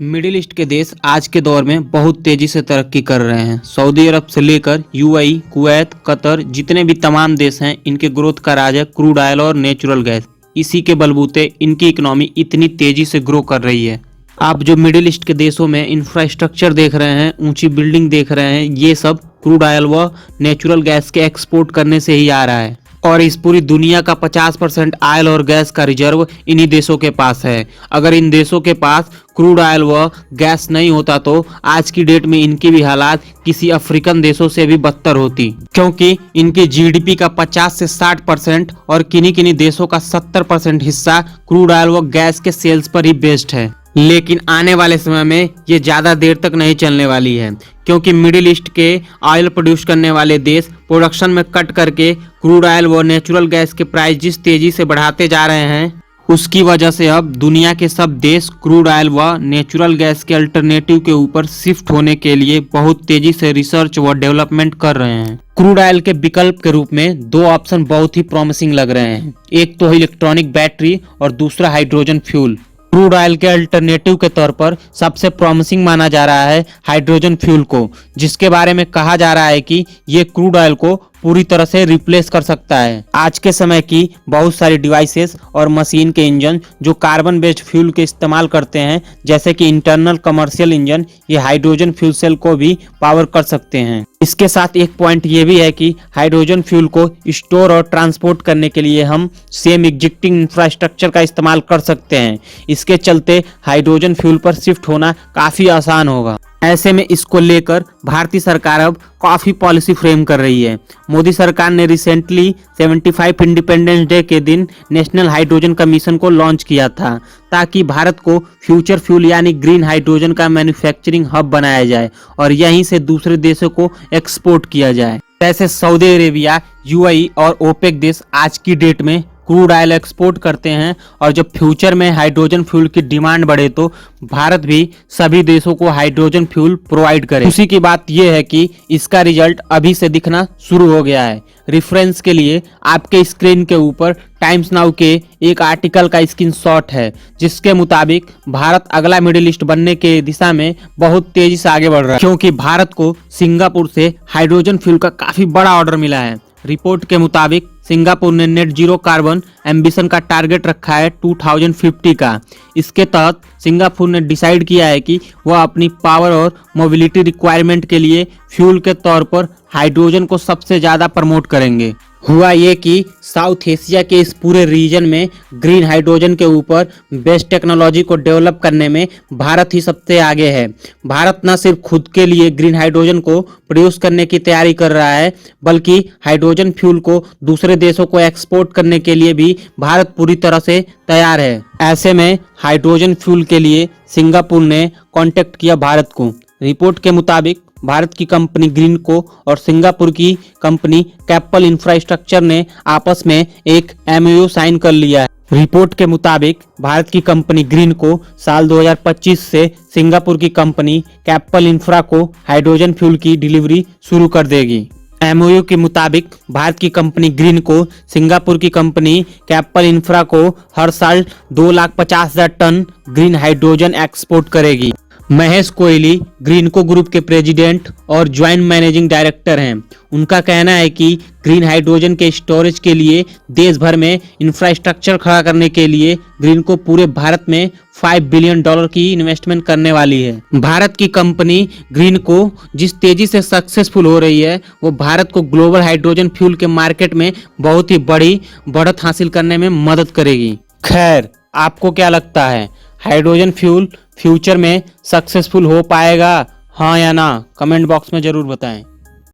Middle east के देश आज के दौर में बहुत तेजी से तरक्की कर रहे हैं। सऊदी अरब से लेकर यूएई, कुवैत, कतर जितने भी तमाम देश हैं, इनके ग्रोथ का राज है क्रूड ऑयल और नेचुरल गैस। इसी के बलबूते इनकी इकोनॉमी इतनी तेजी से ग्रो कर रही है। आप जो मिडिल ईस्ट के देशों में इंफ्रास्ट्रक्चर देख रहे हैं, ऊंची बिल्डिंग देख रहे हैं, ये सब क्रूड ऑयल व नेचुरल गैस के एक्सपोर्ट करने से ही आ रहा है। और इस पूरी दुनिया का 50% ऑयल और गैस का रिजर्व इन्हीं देशों के पास है। अगर इन देशों के पास क्रूड ऑयल व गैस नहीं होता तो आज की डेट में इनकी भी हालात किसी अफ्रीकन देशों से भी बदतर होती, क्योंकि इनकी जीडीपी का 50 से 60% और किन्हीं किन्हीं देशों का 70% हिस्सा क्रूड ऑयल व गैस के सेल्स पर ही बेस्ड है। लेकिन आने वाले समय में ये ज़्यादा देर तक नहीं चलने वाली है, क्योंकि मिडिल ईस्ट के ऑयल प्रोड्यूस करने वाले देश प्रोडक्शन में कट करके क्रूड ऑयल व नेचुरल गैस के प्राइस जिस तेजी से बढ़ाते जा रहे हैं, उसकी वजह से अब दुनिया के सब देश क्रूड ऑयल व नेचुरल गैस के अल्टरनेटिव के ऊपर शिफ्ट होने के लिए बहुत तेजी से रिसर्च व डेवलपमेंट कर रहे हैं। क्रूड ऑयल के विकल्प के रूप में दो ऑप्शन बहुत ही प्रॉमिसिंग लग रहे हैं। एक तो इलेक्ट्रॉनिक बैटरी और दूसरा हाइड्रोजन फ्यूल। क्रूड ऑयल के अल्टरनेटिव के तौर पर सबसे प्रॉमिसिंग माना जा रहा है हाइड्रोजन फ्यूल को, जिसके बारे में कहा जा रहा है कि ये क्रूड ऑयल को पूरी तरह से रिप्लेस कर सकता है। आज के समय की बहुत सारी डिवाइसेस और मशीन के इंजन जो कार्बन बेस्ड फ्यूल के इस्तेमाल करते हैं, जैसे कि इंटरनल कमर्शियल इंजन, ये हाइड्रोजन फ्यूल सेल को भी पावर कर सकते हैं। इसके साथ एक पॉइंट ये भी है कि हाइड्रोजन फ्यूल को स्टोर और ट्रांसपोर्ट करने के लिए हम सेम एग्जिस्टिंग इंफ्रास्ट्रक्चर का इस्तेमाल कर सकते हैं। इसके चलते हाइड्रोजन फ्यूल पर शिफ्ट होना काफी आसान होगा। ऐसे में इसको लेकर भारतीय सरकार अब काफी पॉलिसी फ्रेम कर रही है। मोदी सरकार ने रिसेंटली 75 इंडिपेंडेंस डे के दिन नेशनल हाइड्रोजन कमीशन को लॉन्च किया था, ताकि भारत को फ्यूचर फ्यूल यानी ग्रीन हाइड्रोजन का मैन्युफैक्चरिंग हब बनाया जाए और यहीं से दूसरे देशों को एक्सपोर्ट किया जाए। जैसे सऊदी अरेबिया, यूएई और ओपेक देश आज की डेट में क्रूड ऑयल एक्सपोर्ट करते हैं, और जब फ्यूचर में हाइड्रोजन फ्यूल की डिमांड बढ़े तो भारत भी सभी देशों को हाइड्रोजन फ्यूल प्रोवाइड करे। उसी की बात यह है कि इसका रिजल्ट अभी से दिखना शुरू हो गया है। रेफरेंस के लिए आपके स्क्रीन के ऊपर टाइम्स नाउ के एक आर्टिकल का स्क्रीनशॉट है, जिसके मुताबिक भारत अगला मिडिल ईस्ट बनने के दिशा में बहुत तेजी से आगे बढ़ रहा है, क्योंकि भारत को सिंगापुर से हाइड्रोजन फ्यूल का काफी बड़ा ऑर्डर मिला है। रिपोर्ट के मुताबिक सिंगापुर ने नेट जीरो कार्बन एम्बिशन का टारगेट रखा है 2050 का। इसके तहत सिंगापुर ने डिसाइड किया है कि वह अपनी पावर और मोबिलिटी रिक्वायरमेंट के लिए फ्यूल के तौर पर हाइड्रोजन को सबसे ज्यादा प्रमोट करेंगे। हुआ ये कि साउथ एशिया के इस पूरे रीजन में ग्रीन हाइड्रोजन के ऊपर बेस्ट टेक्नोलॉजी को डेवलप करने में भारत ही सबसे आगे है। भारत न सिर्फ खुद के लिए ग्रीन हाइड्रोजन को प्रोड्यूस करने की तैयारी कर रहा है, बल्कि हाइड्रोजन फ्यूल को दूसरे देशों को एक्सपोर्ट करने के लिए भी भारत पूरी तरह से तैयार है। ऐसे में हाइड्रोजन फ्यूल के लिए सिंगापुर ने कॉन्टेक्ट किया भारत को। रिपोर्ट के मुताबिक भारत की कंपनी ग्रीन को और सिंगापुर की कंपनी कैप्पल इंफ्रास्ट्रक्चर ने आपस में एक एमओयू साइन कर लिया है। रिपोर्ट के मुताबिक भारत की कंपनी ग्रीन को साल 2025 से सिंगापुर की कंपनी कैप्पल इंफ्रा को हाइड्रोजन फ्यूल की डिलीवरी शुरू कर देगी। एमओयू के मुताबिक भारत की कंपनी ग्रीन को सिंगापुर की कंपनी कैप्पल इंफ्रा को हर साल 2,50,000 टन ग्रीन हाइड्रोजन एक्सपोर्ट करेगी। महेश कोहली ग्रीनको ग्रुप के प्रेसिडेंट और ज्वाइंट मैनेजिंग डायरेक्टर हैं। उनका कहना है कि ग्रीन हाइड्रोजन के स्टोरेज के लिए देश भर में इंफ्रास्ट्रक्चर खड़ा करने के लिए ग्रीनको पूरे भारत में $5 बिलियन की इन्वेस्टमेंट करने वाली है। भारत की कंपनी ग्रीनको जिस तेजी से सक्सेसफुल हो रही है, वो भारत को ग्लोबल हाइड्रोजन फ्यूल के मार्केट में बहुत ही बड़ी बढ़त हासिल करने में मदद करेगी। खैर, आपको क्या लगता है, हाइड्रोजन फ्यूल फ्यूचर में सक्सेसफुल हो पाएगा, हाँ या ना? कमेंट बॉक्स में जरूर बताएं।